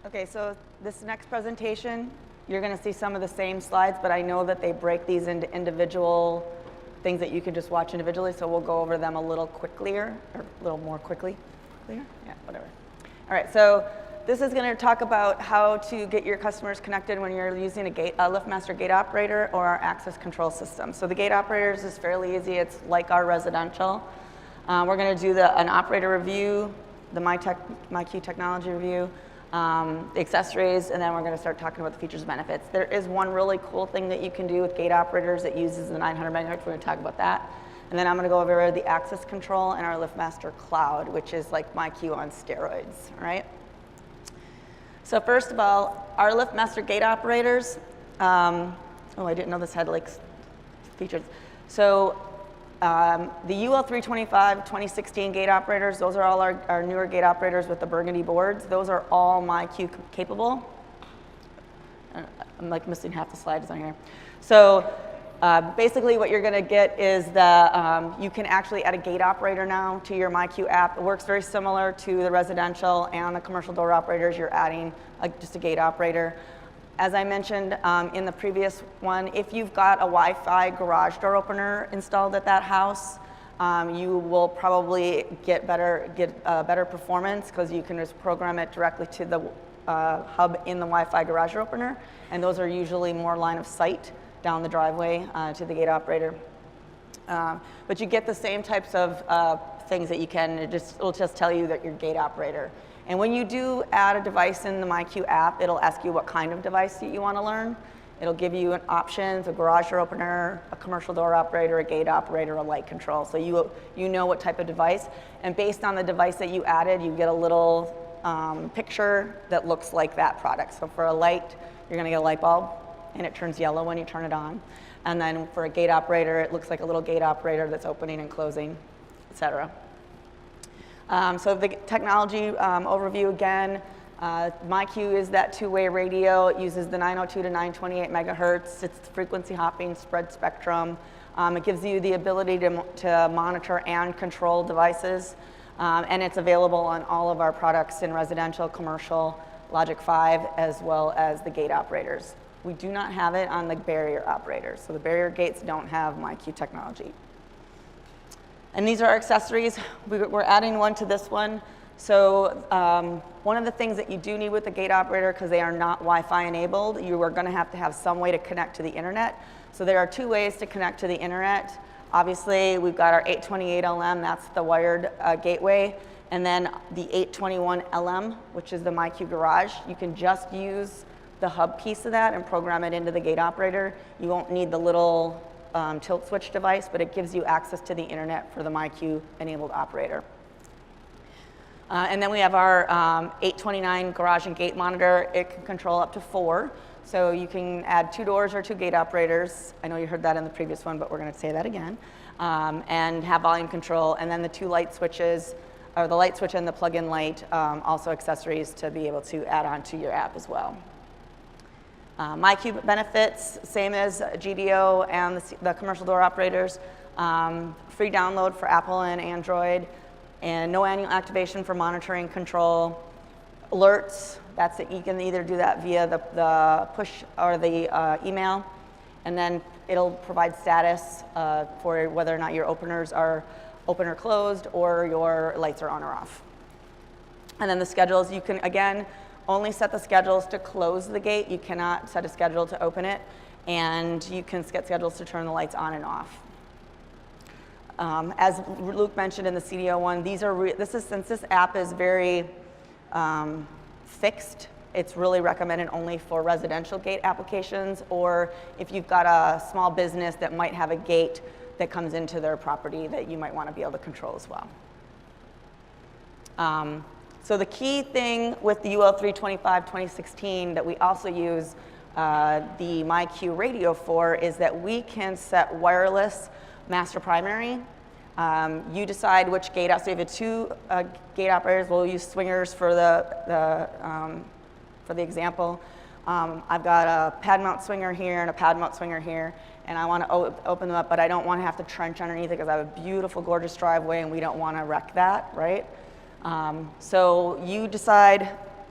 Okay, so this next presentation, you're going to see some of the same slides, but I know that they break these into individual things that you can just watch individually, so we'll go over them a little quicker, or a little more quickly. Clear? Yeah, whatever. All right, so this is going to talk about how to get your customers connected when you're using a LiftMaster gate operator or our access control system. So the gate operators is fairly easy. It's like our residential. We're going to do an operator review, the MyQ technology review, the accessories, and then we're going to start talking about the features and benefits. There is one really cool thing that you can do with gate operators that uses the 900 megahertz. We're going to talk about that. And then I'm going to go over the access control and our LiftMaster cloud, which is like MyQ on steroids, all right? So first of all, our LiftMaster gate operators, oh, I didn't know this had like features. So the UL 325 2016 gate operators, those are all our newer gate operators with the burgundy boards. Those are all MyQ capable. I'm like missing half the slides on here. So basically what you're going to get is that you can actually add a gate operator now to your MyQ app. It works very similar to the residential and the commercial door operators. You're adding just a gate operator. As I mentioned in the previous one, if you've got a Wi-Fi garage door opener installed at that house, you will probably get better performance because you can just program it directly to the hub in the Wi-Fi garage door opener, and those are usually more line of sight down the driveway to the gate operator. But you get the same types of things that you can. It'll just tell you that you're gate operator. And when you do add a device in the MyQ app, it'll ask you what kind of device that you want to learn. It'll give you options, a garage door opener, a commercial door operator, a gate operator, a light control. So you know what type of device. And based on the device that you added, you get a little picture that looks like that product. So for a light, you're going to get a light bulb, and it turns yellow when you turn it on. And then for a gate operator, it looks like a little gate operator that's opening and closing, etc. So the technology overview again, MyQ is that two-way radio. It uses the 902 to 928 megahertz. It's frequency hopping, spread spectrum. It gives you the ability to monitor and control devices. And it's available on all of our products in residential, commercial, Logic 5, as well as the gate operators. We do not have it on the barrier operators. So the barrier gates don't have MyQ technology. And these are our accessories. We're adding one to this one. So one of the things that you do need with the gate operator, because they are not Wi-Fi enabled, you are going to have some way to connect to the internet. So there are two ways to connect to the internet. Obviously, we've got our 828 LM, that's the wired gateway. And then the 821 LM, which is the MyQ Garage. You can just use the hub piece of that and program it into the gate operator. You won't need the little tilt switch device, but it gives you access to the internet for the MyQ enabled operator. And then we have our 829 garage and gate monitor. It can control up to 4. So you can add 2 doors or 2 gate operators. I know you heard that in the previous one, but we're going to say that again. And have volume control. And then the 2 light switches, or the light switch and the plug-in light, also accessories to be able to add on to your app as well. MyQ benefits, same as GDO and the commercial door operators. Free download for Apple and Android, and no annual activation for monitoring control. Alerts, that's it. You can either do that via the push or the email, and then it'll provide status for whether or not your openers are open or closed, or your lights are on or off. And then the schedules, you can, again, only set the schedules to close the gate. You cannot set a schedule to open it, and you can set schedules to turn the lights on and off. As Luke mentioned in the CDO one, since this app is very fixed, it's really recommended only for residential gate applications, or if you've got a small business that might have a gate that comes into their property that you might want to be able to control as well. So the key thing with the UL 325 2016 that we also use the MyQ radio for is that we can set wireless master primary. You decide which gate out. So if you have 2 gate operators, we'll use swingers for the example. I've got a pad mount swinger here and a pad mount swinger here, and I want to open them up, but I don't want to have to trench underneath it because I have a beautiful, gorgeous driveway, and we don't want to wreck that, right? So you decide,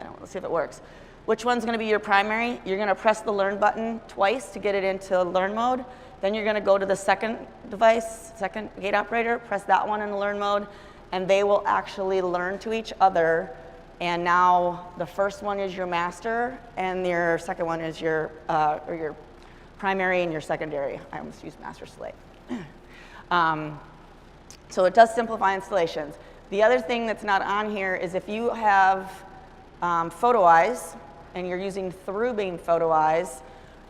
I don't Let's see if it works. Which one's gonna be your primary? You're gonna press the learn button twice to get it into learn mode. Then you're gonna go to the second device, second gate operator, press that one in learn mode, and they will actually learn to each other. And now the first one is your master, and your second one is your primary and your secondary. I almost used master slave. So it does simplify installations. The other thing that's not on here is if you have photo eyes and you're using through-beam photo eyes,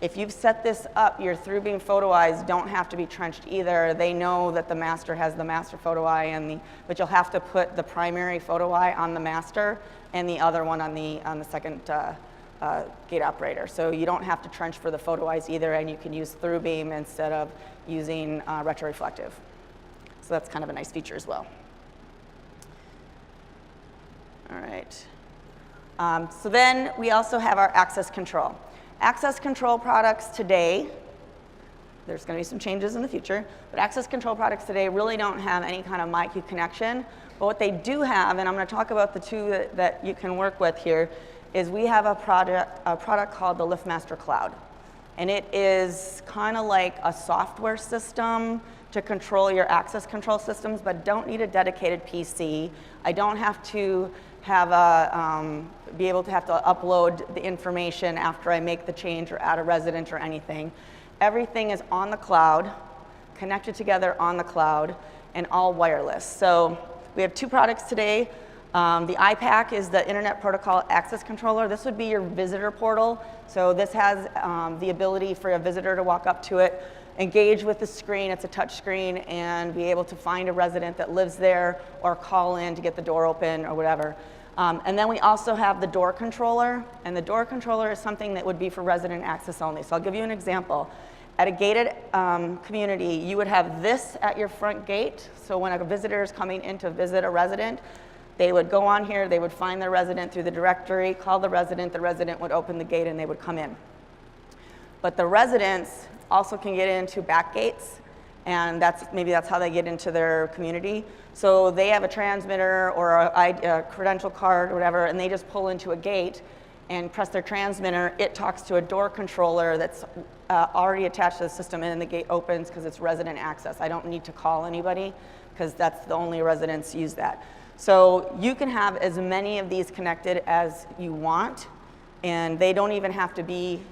if you've set this up, your through-beam photo eyes don't have to be trenched either. They know that the master has the master photo eye, but you'll have to put the primary photo eye on the master and the other one on the second gate operator. So you don't have to trench for the photo eyes either, and you can use through-beam instead of using retroreflective. So that's kind of a nice feature as well. All right. So then we also have our access control. Access control products today, there's going to be some changes in the future, but access control products today really don't have any kind of MyQ connection. But what they do have, and I'm going to talk about the two that you can work with here, is we have a product called the LiftMaster Cloud. And it is kind of like a software system to control your access control systems, but don't need a dedicated PC. I don't have to have be able to have to upload the information after I make the change or add a resident or anything. Everything is on the cloud, connected together on the cloud, and all wireless. So we have two products today. The iPack is the Internet Protocol Access Controller. This would be your visitor portal. So this has the ability for a visitor to walk up to it, engage with the screen, it's a touch screen, and be able to find a resident that lives there or call in to get the door open or whatever. And then we also have the door controller, and the door controller is something that would be for resident access only. So I'll give you an example. At a gated community, you would have this at your front gate. So when a visitor is coming in to visit a resident, they would go on here, they would find their resident through the directory, call the resident would open the gate and they would come in. But the residents also can get into back gates, and maybe that's how they get into their community. So they have a transmitter or a credential card or whatever, and they just pull into a gate and press their transmitter. It talks to a door controller that's already attached to the system, and then the gate opens because it's resident access. I don't need to call anybody because that's the only residents use that. So you can have as many of these connected as you want, and they don't even have to be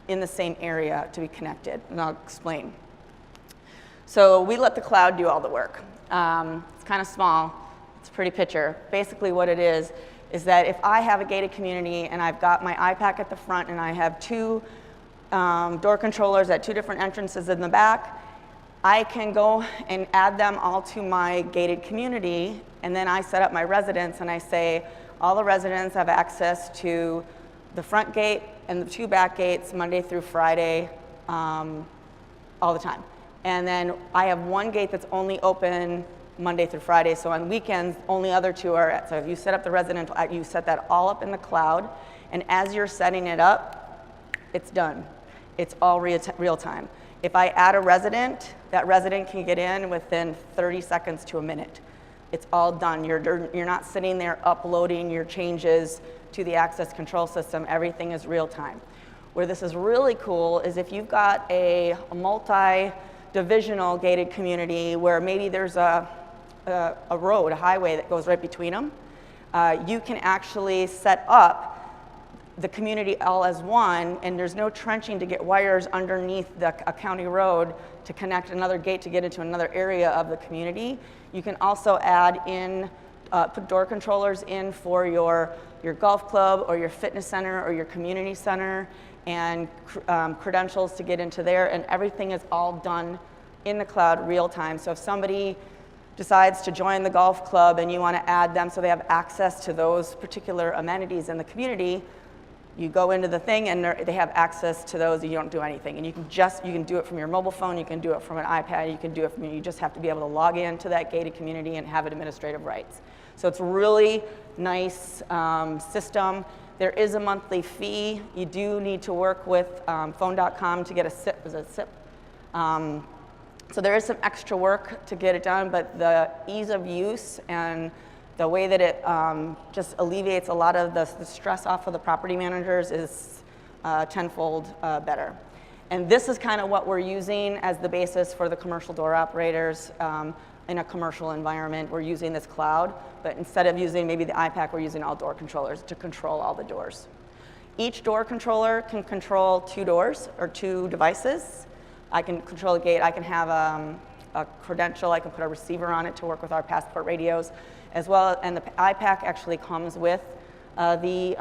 in the same area to be connected, and I'll explain. So we let the cloud do all the work. It's kind of small, it's a pretty picture. Basically what it is that if I have a gated community and I've got my iPack at the front and I have two door controllers at two different entrances in the back, I can go and add them all to my gated community, and then I set up my residents and I say all the residents have access to the front gate and the two back gates Monday through Friday all the time. And then I have one gate that's only open Monday through Friday, so on weekends, only other two are at. So if you set up the residential, you set that all up in the cloud, and as you're setting it up, it's done. It's all real time. If I add a resident, that resident can get in within 30 seconds to a minute. It's all done. You're not sitting there uploading your changes to the access control system. Everything is real time. Where this is really cool is if you've got a multi-divisional gated community where maybe there's a road, a highway that goes right between them, you can actually set up the community all as one, and there's no trenching to get wires underneath a county road to connect another gate to get into another area of the community. You can also add in, put door controllers in for your golf club or your fitness center or your community center, and credentials to get into there, and everything is all done in the cloud real time. So if somebody decides to join the golf club and you want to add them so they have access to those particular amenities in the community, you go into the thing and they have access to those, and you don't do anything. And you can do it from your mobile phone, you can do it from an iPad, you can do it from, you just have to be able to log in to that gated community and have administrative rights. So it's a really nice system. There is a monthly fee. You do need to work with phone.com to get a SIP. Is it SIP? So there is some extra work to get it done, but the ease of use and The way that it just alleviates a lot of the stress off of the property managers is tenfold better. And this is kind of what we're using as the basis for the commercial door operators in a commercial environment. We're using this cloud, but instead of using maybe the iPack, we're using all door controllers to control all the doors. Each door controller can control 2 doors or 2 devices. I can control a gate. I can have a credential. I can put a receiver on it to work with our passport radios as well. And the iPack actually comes with the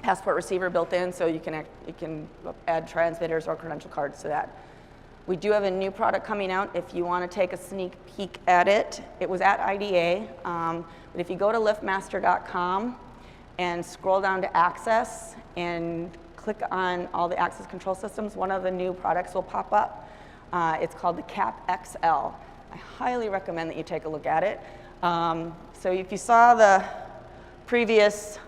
passport receiver built in, so you can add transmitters or credential cards to that. We do have a new product coming out if you want to take a sneak peek at it. It was at IDA, but if you go to LiftMaster.com and scroll down to Access and click on all the access control systems, one of the new products will pop up. It's called the CAP XL. I highly recommend that you take a look at it. So if you saw the previous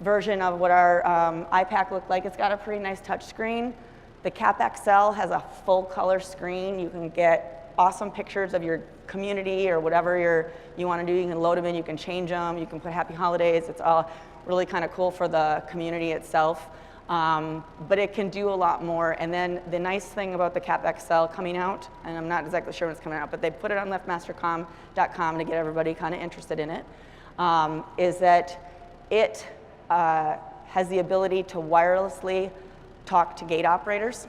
version of what our iPack looked like, it's got a pretty nice touch screen. The CAP XL has a full color screen. You can get awesome pictures of your community or whatever you want to do. You can load them in, you can change them, you can put happy holidays. It's all really kind of cool for the community itself. But it can do a lot more. And then the nice thing about the CAP XL coming out, and I'm not exactly sure when it's coming out, but they put it on LiftMaster.com to get everybody kind of interested in it, is that it has the ability to wirelessly talk to gate operators.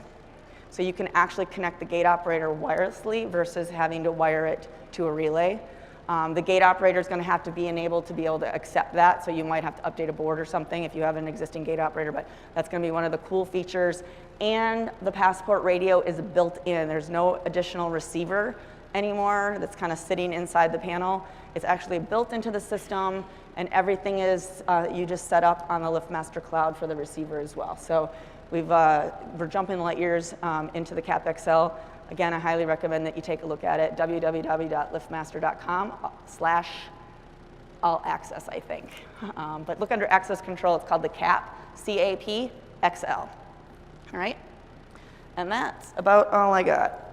So you can actually connect the gate operator wirelessly versus having to wire it to a relay. The gate operator is going to have to be enabled to be able to accept that, so you might have to update a board or something if you have an existing gate operator, but that's going to be one of the cool features. And the passport radio is built in. There's no additional receiver anymore that's kind of sitting inside the panel. It's actually built into the system, and everything is you just set up on the LiftMaster cloud for the receiver as well. So we're jumping light years into the CAP XL. Again, I highly recommend that you take a look at it, www.liftmaster.com/all-access, I think. But look under access control. It's called the CAP, C-A-P, XL. All right? And that's about all I got.